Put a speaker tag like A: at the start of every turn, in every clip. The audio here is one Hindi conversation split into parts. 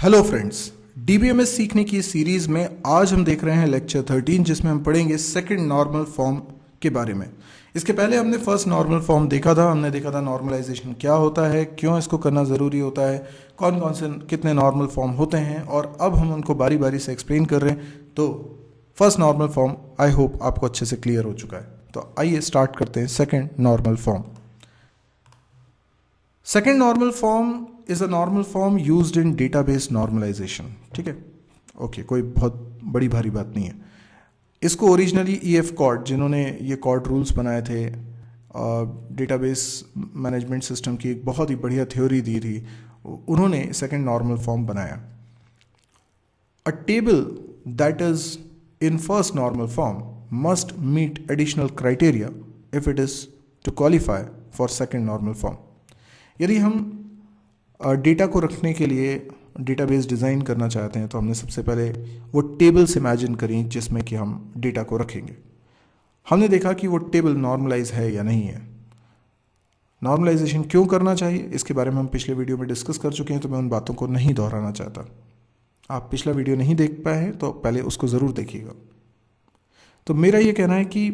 A: हेलो फ्रेंड्स, डीबीएमएस सीखने की इस सीरीज में आज हम देख रहे हैं लेक्चर 13 जिसमें हम पढ़ेंगे सेकंड नॉर्मल फॉर्म के बारे में। इसके पहले हमने फर्स्ट नॉर्मल फॉर्म देखा था। हमने देखा था नॉर्मलाइजेशन क्या होता है, क्यों इसको करना ज़रूरी होता है, कौन कौन से कितने नॉर्मल फॉर्म होते हैं, और अब हम उनको बारी बारी से एक्सप्लेन कर रहे हैं। तो first normal form I hope आपको अच्छे से क्लियर हो चुका है। तो आइए स्टार्ट करते हैं second normal form. Second normal form is a normal form used in database normalization. ठीक है, ओके, कोई बहुत बड़ी भारी बात नहीं है। इसको ओरिजिनली ईएफ कॉर्ड, जिन्होंने ये कॉर्ड रूल्स बनाए थे, डेटाबेस मैनेजमेंट सिस्टम की एक बहुत ही बढ़िया थ्योरी दी थी, उन्होंने सेकेंड नॉर्मल फॉर्म बनाया। A table that is in first normal form must meet additional criteria if it is to qualify for second normal form. यदि हम डेटा को रखने के लिए डेटाबेस डिज़ाइन करना चाहते हैं तो हमने सबसे पहले वो टेबल्स इमेजिन करी जिसमें कि हम डेटा को रखेंगे। हमने देखा कि वो टेबल नॉर्मलाइज है या नहीं है। नॉर्मलाइजेशन क्यों करना चाहिए इसके बारे में हम पिछले वीडियो में डिस्कस कर चुके हैं, तो मैं उन बातों को नहीं दोहराना चाहता। आप पिछला वीडियो नहीं देख पाए हैं तो पहले उसको ज़रूर देखिएगा। तो मेरा ये कहना है कि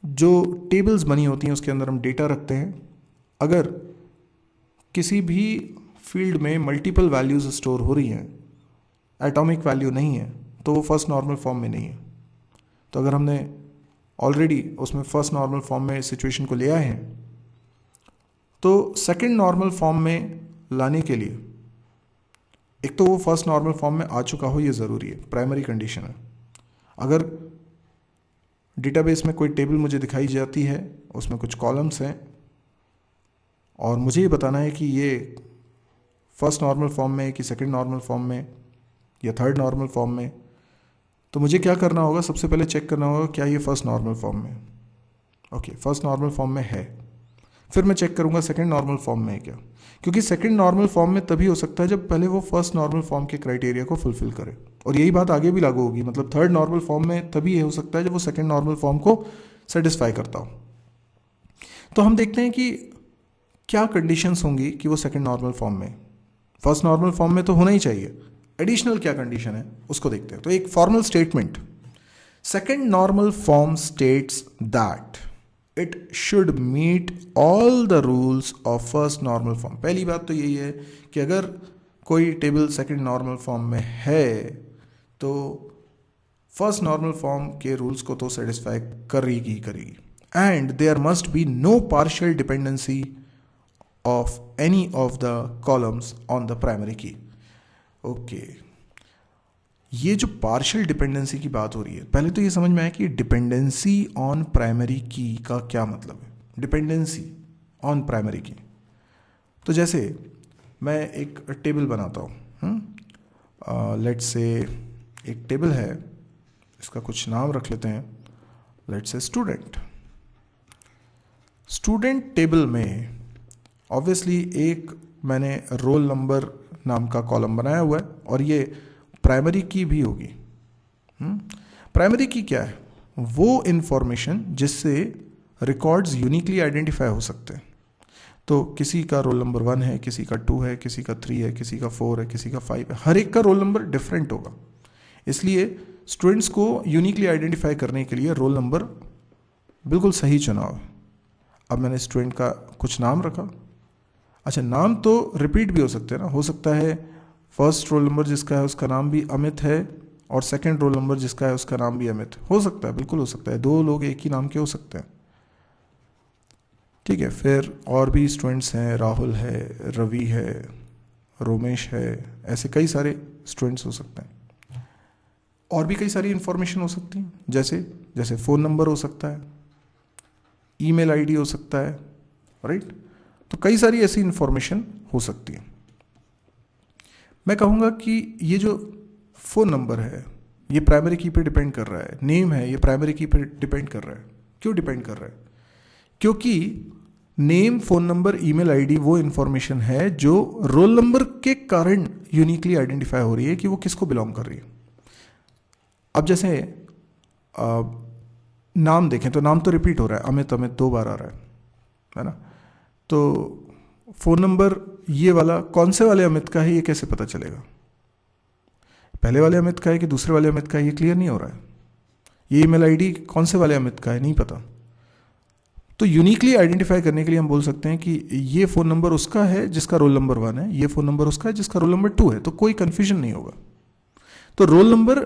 A: जो टेबल्स बनी होती हैं उसके अंदर हम डेटा रखते हैं। अगर किसी भी फील्ड में मल्टीपल वैल्यूज स्टोर हो रही हैं, एटॉमिक वैल्यू नहीं है, तो वो फर्स्ट नॉर्मल फॉर्म में नहीं है। तो अगर हमने ऑलरेडी उसमें फर्स्ट नॉर्मल फॉर्म में सिचुएशन को ले आए हैं, तो सेकंड नॉर्मल फॉर्म में लाने के लिए एक तो वो फर्स्ट नॉर्मल फॉर्म में आ चुका हो, ये ज़रूरी है, प्राइमरी कंडीशन है। अगर डेटाबेस में कोई टेबल मुझे दिखाई जाती है, उसमें कुछ कॉलम्स हैं और मुझे ये बताना है कि ये फर्स्ट नॉर्मल फॉर्म में कि सेकंड नॉर्मल फॉर्म में या थर्ड नॉर्मल फॉर्म में, तो मुझे क्या करना होगा? सबसे पहले चेक करना होगा क्या ये फर्स्ट नॉर्मल फॉर्म में। ओके, फर्स्ट नॉर्मल फॉर्म में है। फिर मैं चेक करूँगा सेकंड नॉर्मल फॉर्म में है क्या, क्योंकि सेकंड नॉर्मल फॉर्म में तभी हो सकता है जब पहले वो फर्स्ट नॉर्मल फॉर्म के क्राइटेरिया को फुलफिल करे। और यही बात आगे भी लागू होगी, मतलब थर्ड नॉर्मल फॉर्म में तभी ये हो सकता है जब वो सेकंड नॉर्मल फॉर्म को सेटिस्फाई करता हो। तो हम देखते हैं कि क्या कंडीशंस होंगी कि वो सेकंड नॉर्मल फॉर्म में। फर्स्ट नॉर्मल फॉर्म में तो होना ही चाहिए, एडिशनल क्या कंडीशन है उसको देखते हैं। तो एक formal statement, second normal form states that it should meet all the rules of first normal form. पहली बात तो यही है कि अगर कोई टेबल सेकंड नॉर्मल फॉर्म में है तो फर्स्ट नॉर्मल फॉर्म के रूल्स को तो सेटिस्फाई करेगी करेगी। And there must be no partial dependency of any of the columns on the primary key। Okay, ये जो पार्शियल डिपेंडेंसी की बात हो रही है, पहले तो ये समझ में आया कि डिपेंडेंसी ऑन प्राइमरी की का क्या मतलब है। डिपेंडेंसी ऑन प्राइमरी की, तो जैसे मैं एक टेबल बनाता हूँ, लेट्स से एक टेबल है, इसका कुछ नाम रख लेते हैं, let's say student. Student table में ऑब्वियसली एक मैंने रोल नंबर नाम का कॉलम बनाया हुआ है और ये प्राइमरी की भी होगी। प्राइमरी की क्या है? वो इंफॉर्मेशन जिससे रिकॉर्ड्स यूनिकली आइडेंटिफाई हो सकते हैं। तो किसी का रोल नंबर 1 है, किसी का 2 है, किसी का 3 है, किसी का 4 है, किसी का 5 है, हर एक का रोल नंबर डिफरेंट होगा। इसलिए स्टूडेंट्स को यूनिकली आइडेंटिफाई करने के लिए रोल नंबर बिल्कुल सही चुनाव है। अब मैंने स्टूडेंट का कुछ नाम रखा। अच्छा, नाम तो रिपीट भी हो सकते हैं ना, हो सकता है फर्स्ट रोल नंबर जिसका है उसका नाम भी अमित है और सेकंड रोल नंबर जिसका है उसका नाम भी अमित हो सकता है, बिल्कुल हो सकता है, दो लोग एक ही नाम के हो सकते हैं। ठीक है, फिर और भी स्टूडेंट्स हैं, राहुल है, रवि है, रोमेश है, ऐसे कई सारे स्टूडेंट्स हो सकते हैं। और भी कई सारी इंफॉर्मेशन हो सकती है, जैसे फ़ोन नंबर हो सकता है, ईमेल आईडी हो सकता है, राइट। तो कई सारी ऐसी इंफॉर्मेशन हो सकती है। मैं कहूँगा कि ये जो फ़ोन नंबर है ये प्राइमरी की पे डिपेंड कर रहा है, नेम है ये प्राइमरी की पे डिपेंड कर रहा है। क्यों डिपेंड कर रहा है? क्योंकि name, phone number, email ID वो इंफॉर्मेशन है जो रोल नंबर के कारण यूनिकली आइडेंटिफाई हो रही है कि वो किसको बिलोंग कर रही है। अब जैसे नाम देखें तो नाम तो रिपीट हो रहा है, अमित अमित 2 बार आ रहा है ना। तो फ़ोन नंबर ये वाला कौन से वाले अमित का है ये कैसे पता चलेगा? पहले वाले अमित का है कि दूसरे वाले अमित का है, ये क्लियर नहीं हो रहा है। ये ईमेल आईडी कौन से वाले अमित का है, नहीं पता। तो यूनिकली आइडेंटिफाई करने के लिए हम बोल सकते हैं कि ये फ़ोन नंबर उसका है जिसका रोल नंबर 1 है, ये फ़ोन नंबर उसका है जिसका रोल नंबर 2 है, तो कोई कन्फ्यूजन नहीं होगा। तो रोल नंबर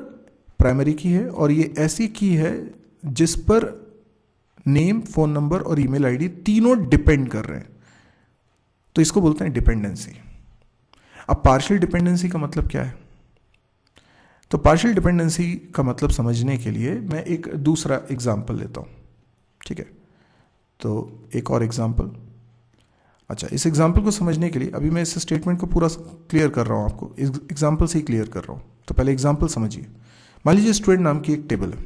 A: प्राइमरी की है और ये ऐसी की है जिस पर नेम, फ़ोन नंबर और ईमेल आईडी तीनों डिपेंड कर रहे हैं, तो इसको बोलते हैं डिपेंडेंसी। अब पार्शियल डिपेंडेंसी का मतलब क्या है? तो पार्शियल डिपेंडेंसी का मतलब समझने के लिए मैं एक दूसरा एग्जाम्पल लेता हूँ, ठीक है। तो एक और एग्जाम्पल। अच्छा, इस एग्जाम्पल को समझने के लिए अभी मैं इस स्टेटमेंट को पूरा क्लियर कर रहा हूँ, आपको एग्जाम्पल से ही क्लियर कर रहा हूँ। तो पहले एग्जाम्पल समझिए। मान लीजिए स्टूडेंट नाम की एक टेबल है,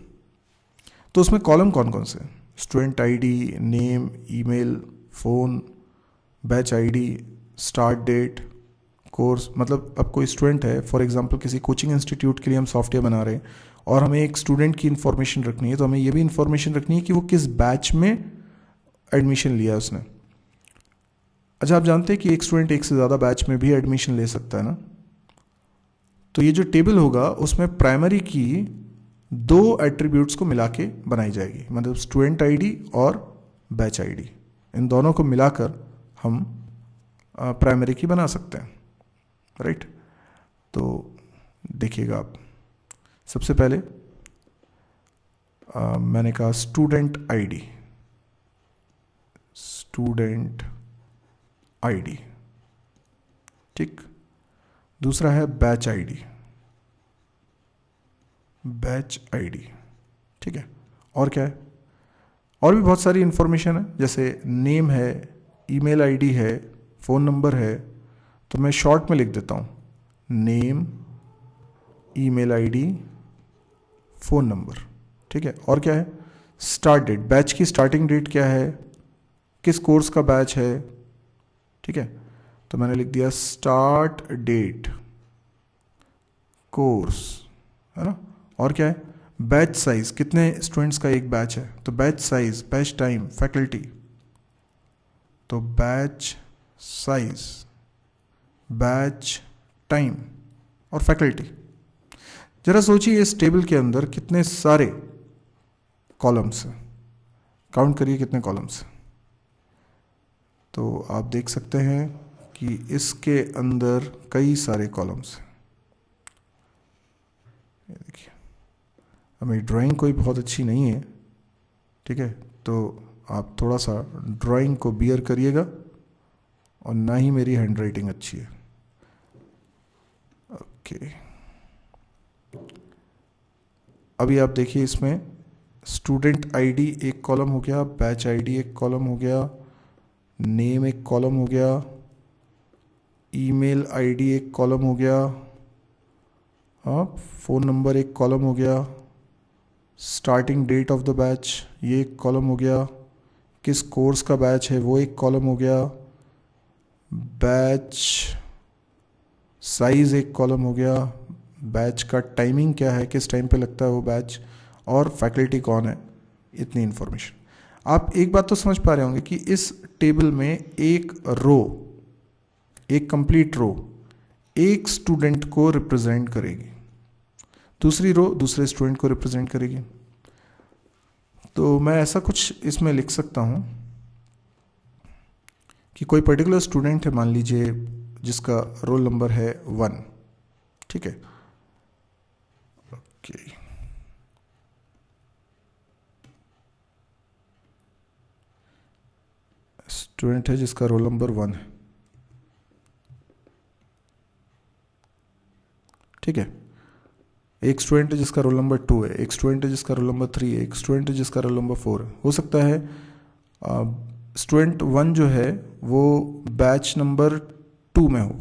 A: तो उसमें कॉलम कौन कौन से हैं? Student ID, name, email, phone, batch ID, start date, course. मतलब अब कोई स्टूडेंट है, फॉर एग्जांपल किसी कोचिंग इंस्टीट्यूट के लिए हम सॉफ्टवेयर बना रहे हैं और हमें एक स्टूडेंट की इन्फॉर्मेशन रखनी है, तो हमें ये भी इन्फॉर्मेशन रखनी है कि वो किस बैच में एडमिशन लिया उसने। अच्छा, आप जानते हैं कि एक स्टूडेंट एक से ज़्यादा बैच में भी एडमिशन ले सकता है ना। तो ये जो टेबल होगा उसमें प्राइमरी की 2 एट्रीब्यूट्स को मिला के बनाई जाएगी, मतलब स्टूडेंट आईडी और बैच आईडी, इन दोनों को मिलाकर हम प्राइमरी की बना सकते हैं, राइट। तो देखिएगा आप, सबसे पहले मैंने कहा स्टूडेंट आईडी, स्टूडेंट आईडी, ठीक। दूसरा है बैच आईडी, बैच आईडी, ठीक है। और क्या है? और भी बहुत सारी इंफॉर्मेशन है, जैसे नेम है, ईमेल आईडी है, फ़ोन नंबर है। तो मैं शॉर्ट में लिख देता हूँ, name, email ID, phone number, ठीक है। और क्या है? स्टार्ट डेट, बैच की स्टार्टिंग डेट क्या है, किस कोर्स का बैच है, ठीक है। तो मैंने लिख दिया स्टार्ट डेट कोर्स, है ना। और क्या है? बैच साइज, कितने स्टूडेंट्स का एक बैच है, तो batch size, batch time, faculty. तो बैच साइज, बैच टाइम और फैकल्टी। जरा सोचिए इस टेबल के अंदर कितने सारे कॉलम्स हैं, काउंट करिए कितने कॉलम्स हैं। तो आप देख सकते हैं कि इसके अंदर कई सारे कॉलम्स हैं। ये देखिए, अब मेरी ड्राइंग कोई बहुत अच्छी नहीं है, ठीक है, तो आप थोड़ा सा ड्राइंग को बियर करिएगा, और ना ही मेरी हैंडराइटिंग अच्छी है। ओके, अभी आप देखिए इसमें स्टूडेंट आईडी एक कॉलम हो गया, बैच आईडी एक कॉलम हो गया, नेम एक कॉलम हो गया, ईमेल आईडी एक कॉलम हो गया, हाँ, फ़ोन नंबर एक कॉलम हो गया, starting date of the batch ये एक कॉलम हो गया, किस कोर्स का बैच है वो एक कॉलम हो गया, बैच साइज़ एक कॉलम हो गया, बैच का टाइमिंग क्या है, किस टाइम पे लगता है वो बैच, और फैकल्टी कौन है, इतनी इन्फॉर्मेशन। आप एक बात तो समझ पा रहे होंगे कि इस टेबल में एक रो, एक कंप्लीट रो एक स्टूडेंट को रिप्रेजेंट करेगी, दूसरी रो दूसरे स्टूडेंट को रिप्रेजेंट करेगी। तो मैं ऐसा कुछ इसमें लिख सकता हूँ कि कोई पर्टिकुलर स्टूडेंट है, मान लीजिए जिसका रोल नंबर है 1, ठीक है। ओके, स्टूडेंट है जिसका रोल नंबर 1 है, ठीक है। एक स्टूडेंट है जिसका रोल नंबर 2 है, एक स्टूडेंट है जिसका रोल नंबर 3 है, एक स्टूडेंट है जिसका रोल नंबर 4 है। हो सकता है स्टूडेंट 1 जो है वो बैच नंबर 2 में हो,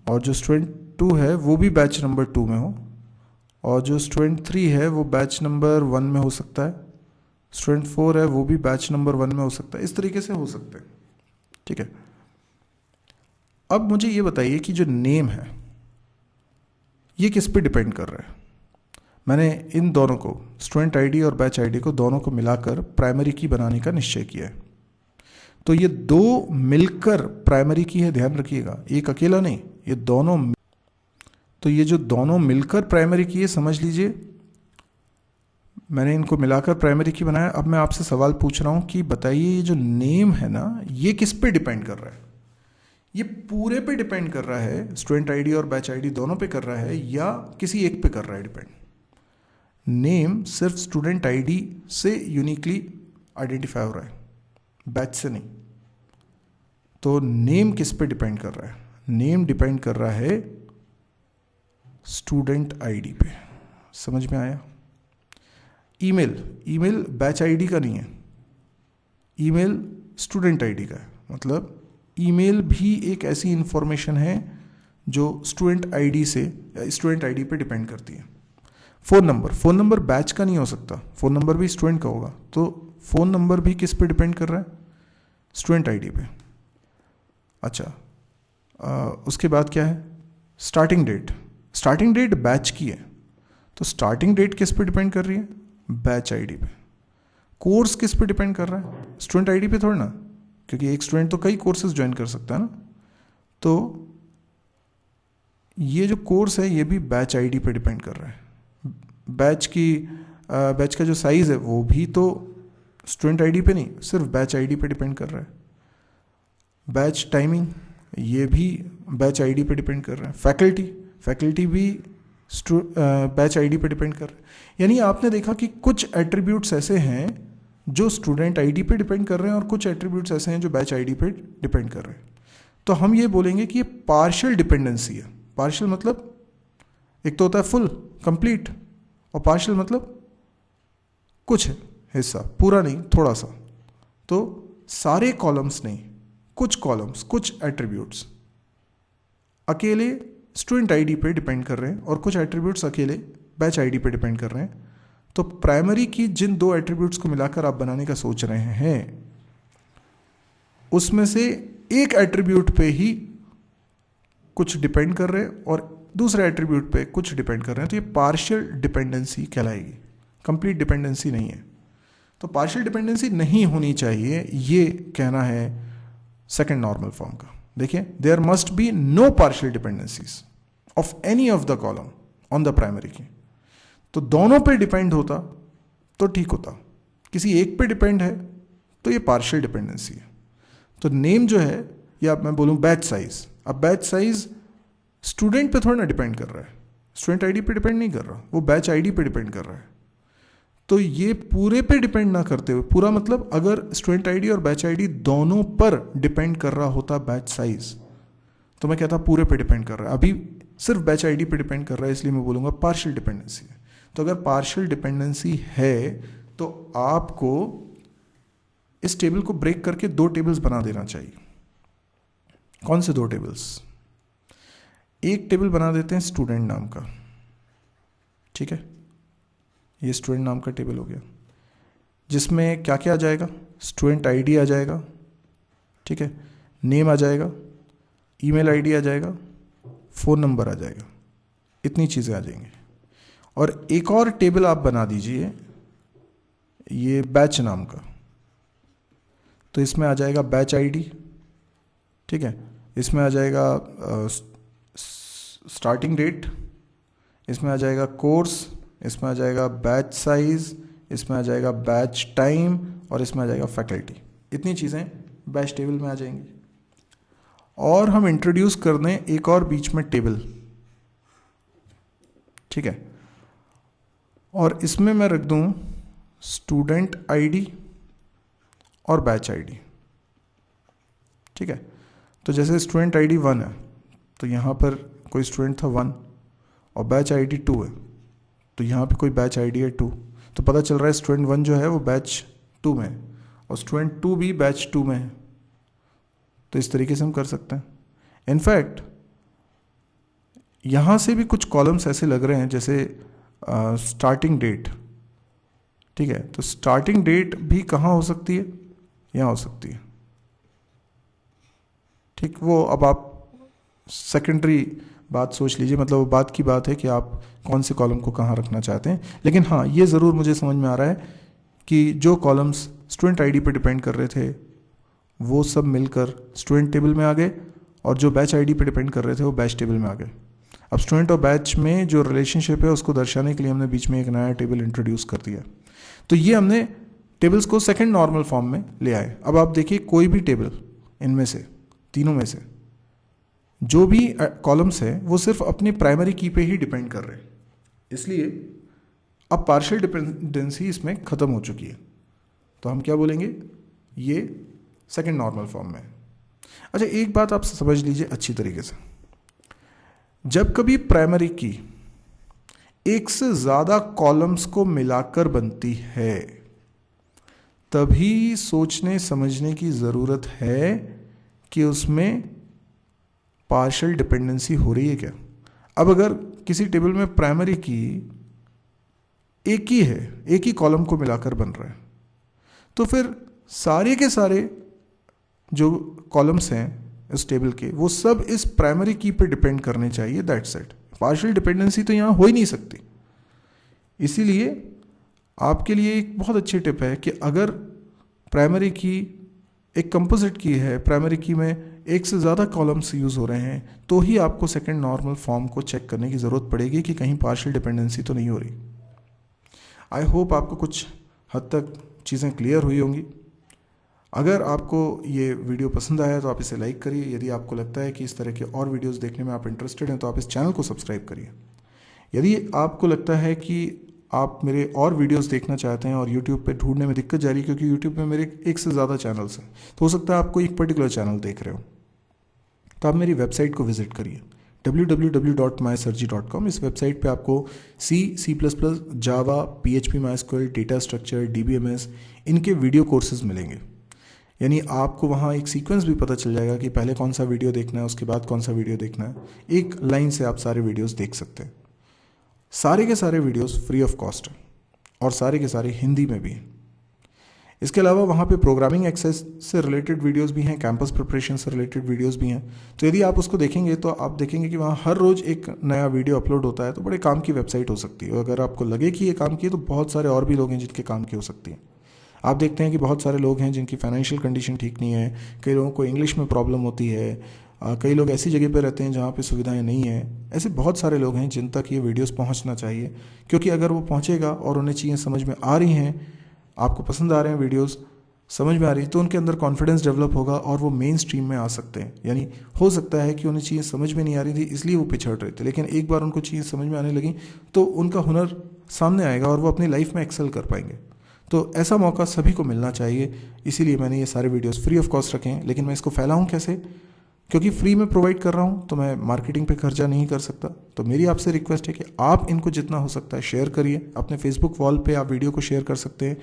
A: और जो स्टूडेंट 2 है वो भी बैच नंबर 2 में हो, और जो स्टूडेंट 3 है वो बैच नंबर 1 में हो सकता है, स्टूडेंट 4 है वो भी बैच नंबर 1 में हो सकता है। इस तरीके से हो सकते हैं, ठीक है। अब मुझे ये बताइए कि जो नेम है ये किस पे डिपेंड कर रहा है। मैंने इन दोनों को, स्टूडेंट आईडी और बैच आईडी को, दोनों को मिलाकर प्राइमरी की बनाने का निश्चय किया है। तो ये 2 मिलकर प्राइमरी की है, ध्यान रखिएगा, एक अकेला नहीं, ये दोनों। तो ये जो दोनों मिलकर प्राइमरी की है, समझ लीजिए मैंने इनको मिलाकर प्राइमरी की बनाया। अब मैं आपसे सवाल पूछ रहा हूँ कि बताइए ये जो नेम है ना, ये किस पे डिपेंड कर रहा है? ये पूरे पे डिपेंड कर रहा है, स्टूडेंट आईडी और बैच आईडी दोनों पे कर रहा है, या किसी एक पे कर रहा है डिपेंड? नेम सिर्फ स्टूडेंट आईडी से यूनिकली आइडेंटिफाई हो रहा है, बैच से नहीं। तो नेम किस पे डिपेंड कर रहा है? नेम डिपेंड कर रहा है स्टूडेंट आईडी पे। समझ में आया? ईमेल बैच आईडी का नहीं है, ईमेल स्टूडेंट आईडी का है। मतलब ईमेल भी एक ऐसी इंफॉर्मेशन है जो स्टूडेंट आईडी से, स्टूडेंट आईडी पे डिपेंड करती है। फ़ोन नंबर बैच का नहीं हो सकता, फ़ोन नंबर भी स्टूडेंट का होगा। तो फ़ोन नंबर भी किस पे डिपेंड कर रहा है? स्टूडेंट आईडी पे। अच्छा, उसके बाद क्या है? स्टार्टिंग डेट बैच की है, तो स्टार्टिंग डेट किस पे डिपेंड कर रही है? बैच आईडी पे। कोर्स किस पे डिपेंड कर रहा है? स्टूडेंट आईडी पे थोड़ा ना, क्योंकि एक स्टूडेंट तो कई कोर्सेज ज्वाइन कर सकता है ना। तो ये जो कोर्स है ये भी बैच आईडी पे डिपेंड कर रहा है। बैच का जो साइज़ है वो भी तो स्टूडेंट आईडी पे नहीं, सिर्फ बैच आईडी पे डिपेंड कर रहा है। बैच टाइमिंग ये भी बैच आईडी पे डिपेंड कर रहा है। फैकल्टी भी बैच आईडी पे डिपेंड कर रहा है। यानी आपने देखा कि कुछ एट्रीब्यूट्स ऐसे हैं जो स्टूडेंट आईडी पे डिपेंड कर रहे हैं और कुछ एट्रीब्यूट्स ऐसे हैं जो बैच आईडी पे डिपेंड कर रहे हैं। तो हम ये बोलेंगे कि ये पार्शियल डिपेंडेंसी है। पार्शियल मतलब एक तो होता है फुल कंप्लीट, और पार्शियल मतलब कुछ हिस्सा, पूरा नहीं, थोड़ा सा। तो सारे कॉलम्स नहीं, कुछ कॉलम्स, कुछ एट्रीब्यूट्स अकेले स्टूडेंट आईडी पे डिपेंड कर रहे हैं और कुछ एट्रीब्यूट्स अकेले बैच आईडी पे डिपेंड कर रहे हैं। तो प्राइमरी की जिन दो एट्रीब्यूट्स को मिलाकर आप बनाने का सोच रहे हैं, उसमें से एक एट्रीब्यूट पे ही कुछ डिपेंड कर रहे हैं और दूसरे एट्रीब्यूट पे कुछ डिपेंड कर रहे हैं। तो ये पार्शियल डिपेंडेंसी कहलाएगी, कंप्लीट डिपेंडेंसी नहीं है। तो पार्शियल डिपेंडेंसी नहीं होनी चाहिए, ये कहना है सेकंड नॉर्मल फॉर्म का। देखिए, there must be no partial dependencies of any of the column on the primary key. तो दोनों पे डिपेंड होता तो ठीक होता, किसी एक पे डिपेंड है तो ये पार्शियल डिपेंडेंसी है। तो नेम जो है, या मैं बोलूँ बैच साइज, अब बैच साइज स्टूडेंट पे थोड़ा ना डिपेंड कर रहा है, स्टूडेंट आईडी पे डिपेंड नहीं कर रहा, वो बैच आईडी पे डिपेंड कर रहा है। तो ये पूरे पे डिपेंड ना करते हुए, पूरा मतलब अगर स्टूडेंट आईडी और बैच आईडी दोनों पर डिपेंड कर रहा होता बैच साइज, तो मैं कहता पूरे पे डिपेंड कर रहा है। अभी सिर्फ बैच आईडी पे डिपेंड कर रहा है, इसलिए मैं बोलूँगा पार्शियल डिपेंडेंसी है। तो अगर पार्शियल डिपेंडेंसी है तो आपको इस टेबल को ब्रेक करके दो टेबल्स बना देना चाहिए। कौन से दो टेबल्स? एक टेबल बना देते हैं स्टूडेंट नाम का, ठीक है, ये स्टूडेंट नाम का टेबल हो गया, जिसमें क्या क्या आ जाएगा? स्टूडेंट आईडी आ जाएगा, ठीक है, नेम आ जाएगा, ईमेल आईडी आ जाएगा, फ़ोन नंबर आ जाएगा, इतनी चीज़ें आ जाएंगी। और एक और टेबल आप बना दीजिए ये बैच नाम का, तो इसमें आ जाएगा बैच आईडी, ठीक है, इसमें आ जाएगा स्टार्टिंग डेट, इसमें आ जाएगा कोर्स, इसमें आ जाएगा बैच साइज, इसमें आ जाएगा बैच टाइम, और इसमें आ जाएगा फैकल्टी। इतनी चीज़ें बैच टेबल में आ जाएंगी। और हम इंट्रोड्यूस कर दें एक और बीच में टेबल, ठीक है, और इसमें मैं रख दूं स्टूडेंट आईडी और बैच आईडी, ठीक है। तो जैसे स्टूडेंट आईडी 1 है तो यहाँ पर कोई स्टूडेंट था 1, और बैच आईडी 2 है तो यहाँ पे कोई बैच आईडी है 2, तो पता चल रहा है स्टूडेंट 1 जो है वो बैच 2 में है और स्टूडेंट 2 भी बैच 2 में है। तो इस तरीके से हम कर सकते हैं। इनफैक्ट यहाँ से भी कुछ कॉलम्स ऐसे लग रहे हैं जैसे स्टार्टिंग डेट, ठीक है, तो स्टार्टिंग डेट भी कहाँ हो सकती है? यहाँ हो सकती है, ठीक। वो अब आप सेकेंडरी बात सोच लीजिए, मतलब वो बात की बात है कि आप कौन से कॉलम को कहाँ रखना चाहते हैं। लेकिन हाँ, ये ज़रूर मुझे समझ में आ रहा है कि जो कॉलम्स स्टूडेंट आईडी पर डिपेंड कर रहे थे वो सब मिलकर स्टूडेंट टेबल में आ गए, और जो बैच आईडी पे डिपेंड कर रहे थे वो बैच टेबल में आ गए। अब स्टूडेंट और बैच में जो रिलेशनशिप है उसको दर्शाने के लिए हमने बीच में एक नया टेबल इंट्रोड्यूस कर दिया। तो ये हमने टेबल्स को सेकंड नॉर्मल फॉर्म में ले आए। अब आप देखिए कोई भी टेबल इनमें से, तीनों में से जो भी कॉलम्स है वो सिर्फ अपनी प्राइमरी की पे ही डिपेंड कर रहे हैं, इसलिए अब पार्शियल डिपेंडेंसी इसमें खत्म हो चुकी है। तो हम क्या बोलेंगे, ये सेकंड नॉर्मल फॉर्म में। अच्छा, एक बात आप समझ लीजिए अच्छी तरीके से, जब कभी प्राइमरी की एक से ज्यादा कॉलम्स को मिलाकर बनती है तभी सोचने समझने की जरूरत है कि उसमें पार्शियल डिपेंडेंसी हो रही है क्या। अब अगर किसी टेबल में प्राइमरी की एक ही है, एक ही कॉलम को मिलाकर बन रहा है, तो फिर सारे के सारे जो कॉलम्स हैं इस टेबल के वो सब इस प्राइमरी की पे डिपेंड करने चाहिए। That's it. पार्शियल डिपेंडेंसी तो यहाँ हो ही नहीं सकती। इसीलिए आपके लिए एक बहुत अच्छी टिप है कि अगर प्राइमरी की एक कंपोजिट की है, प्राइमरी की में एक से ज़्यादा कॉलम्स यूज़ हो रहे हैं, तो ही आपको सेकंड नॉर्मल फॉर्म को चेक करने की ज़रूरत पड़ेगी कि कहीं पार्शियल डिपेंडेंसी तो नहीं हो रही। आई होप आपको कुछ हद तक चीज़ें क्लियर हुई होंगी। अगर आपको ये वीडियो पसंद आया तो आप इसे लाइक करिए। यदि आपको लगता है कि इस तरह के और वीडियोस देखने में आप इंटरेस्टेड हैं तो आप इस चैनल को सब्सक्राइब करिए। यदि आपको लगता है कि आप मेरे और वीडियोस देखना चाहते हैं और YouTube पे ढूंढने में दिक्कत जा रही है, क्योंकि YouTube पे मेरे एक से ज़्यादा चैनल्स हैं, तो हो सकता है आपको एक पर्टिकुलर चैनल देख रहे हो, तो आप मेरी वेबसाइट को विजिट करिए www.mysurgery.com। इस वेबसाइट पे आपको C++, जावा, PHP, MySQL, data structure, DBMS इनके वीडियो कोर्सेज मिलेंगे। यानी आपको वहाँ एक सीक्वेंस भी पता चल जाएगा कि पहले कौन सा वीडियो देखना है, उसके बाद कौन सा वीडियो देखना है। एक लाइन से आप सारे वीडियोस देख सकते हैं। सारे के सारे वीडियोस फ्री ऑफ कॉस्ट हैं और सारे के सारे हिंदी में भी हैं। इसके अलावा वहाँ पे प्रोग्रामिंग एक्सेस से रिलेटेड वीडियोस भी हैं, कैंपस प्रिपरेशन से रिलेटेड वीडियोस भी हैं। तो यदि आप उसको देखेंगे तो आप देखेंगे कि वहाँ हर रोज़ एक नया वीडियो अपलोड होता है। तो बड़े काम की वेबसाइट हो सकती है। और अगर आपको लगे कि ये काम की है तो बहुत सारे और भी लोग हैं जिनके काम की हो सकती है। आप देखते हैं कि बहुत सारे लोग हैं जिनकी फाइनेंशियल कंडीशन ठीक नहीं है, कई लोगों को इंग्लिश में प्रॉब्लम होती है, कई लोग ऐसी जगह पर रहते हैं जहाँ पे सुविधाएं नहीं हैं। ऐसे बहुत सारे लोग हैं जिन तक ये वीडियोस पहुँचना चाहिए, क्योंकि अगर वो पहुँचेगा और उन्हें चीज़ें समझ में आ रही हैं, आपको पसंद आ रहे हैं वीडियोस, समझ में आ रही है, तो उनके अंदर कॉन्फिडेंस डेवलप होगा और वो मेन स्ट्रीम में आ सकते हैं। यानी हो सकता है कि उन्हें चीज़ें समझ में नहीं आ रही थी इसलिए वो पिछड़ रहे थे, लेकिन एक बार उनको चीज़ें समझ में आने लगी तो उनका हुनर सामने आएगा और वो अपनी लाइफ में एक्सेल कर पाएंगे। तो ऐसा मौका सभी को मिलना चाहिए। इसीलिए मैंने ये सारे वीडियोस फ्री ऑफ कॉस्ट रखे हैं। लेकिन मैं इसको फैलाऊं कैसे, क्योंकि फ्री में प्रोवाइड कर रहा हूं तो मैं मार्केटिंग पे खर्चा नहीं कर सकता। तो मेरी आपसे रिक्वेस्ट है कि आप इनको जितना हो सकता है शेयर करिए। अपने फेसबुक वॉल पे आप वीडियो को शेयर कर सकते हैं।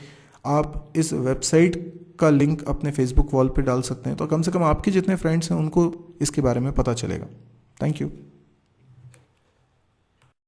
A: आप इस वेबसाइट का लिंक अपने फेसबुक वॉल पे डाल सकते हैं, तो कम से कम आपके जितने फ्रेंड्स हैं उनको इसके बारे में पता चलेगा। Thank you.